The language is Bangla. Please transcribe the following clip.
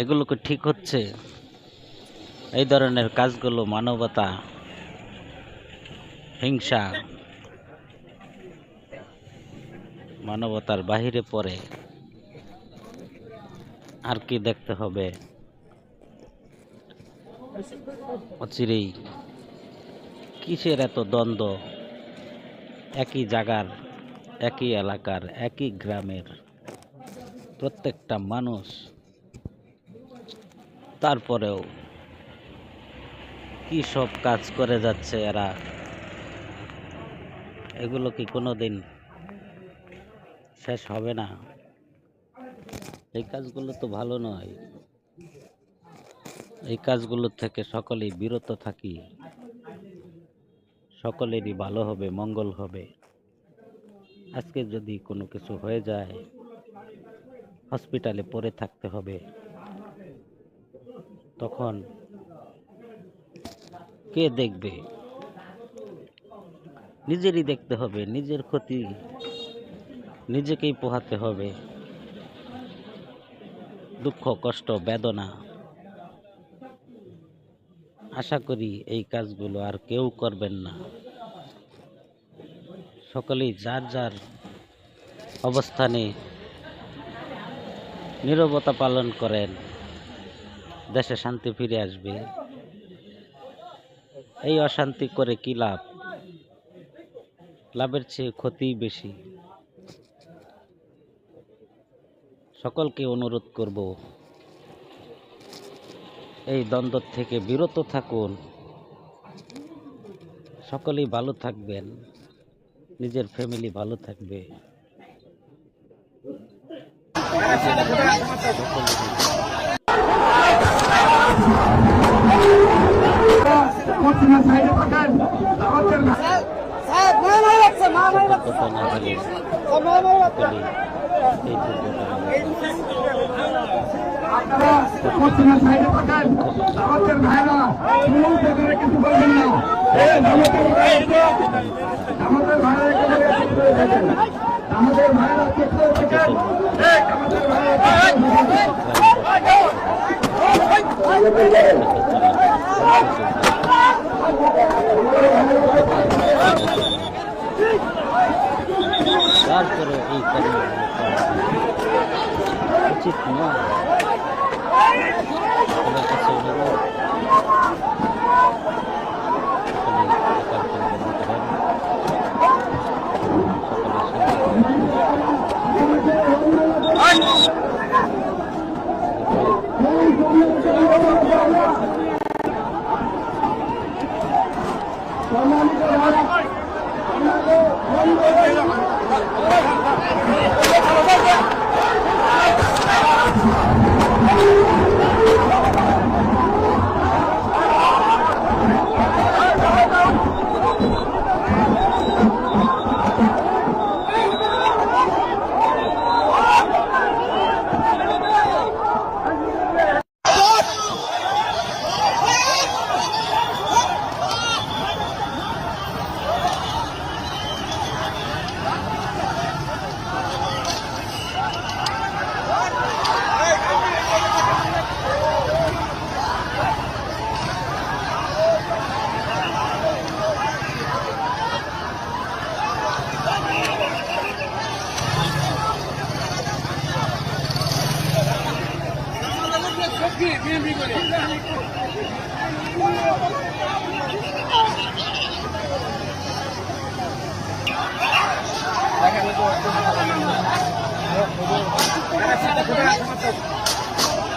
এগুলো কি ঠিক হচ্ছে? এই ধরনের কাজগুলো মানবতা, হিংসা, মানবতার বাহিরে পড়ে। আর কি দেখতে হবে? অচিরেই কিসের এত দ্বন্দ্ব? একই জায়গার, একই এলাকার, একই গ্রামের প্রত্যেকটা মানুষ, তারপরেও কি সব কাজ করে যাচ্ছে এরা। এগুলো কি কোনোদিন শেষ হবে না? এই কাজগুলো তো ভালো নয়। এই কাজগুলো থেকে সকলেই বিরত থাকি, সকলেরই ভালো হবে, মঙ্গল হবে। আজকে যদি কোনো কিছু হয়ে যায়, হসপিটালে পড়ে থাকতে হবে, তখন কে দেখবে? নিজেরই দেখতে হবে, নিজের ক্ষতি নিজেকেই পোহাতে হবে। দুঃখ, কষ্ট, বেদনা। আশা করি এই কাজগুলো আর কেউ করবেন না। সকলেই যার যার অবস্থানে নীরবতা পালন করেন, দেশে শান্তি ফিরে আসবে। এই অশান্তি করে কি লাভ? লাভের চেয়ে ক্ষতিই বেশি। সকলকে অনুরোধ করব, এই দ্বন্দ্ব থেকে বিরত থাকুন। সকলেই ভালো থাকবেন, নিজের ফ্যামিলি ভালো থাকবে। পশ্চিমের সাইডে থাকেন আমাদের ভাইরা কিছু বলবেন না। আমাদের ভাইরা আমাদের ভাইরা তারপরে এই কারণে উচিত নয়। আমার কাছে অনুরোধ, দেখেন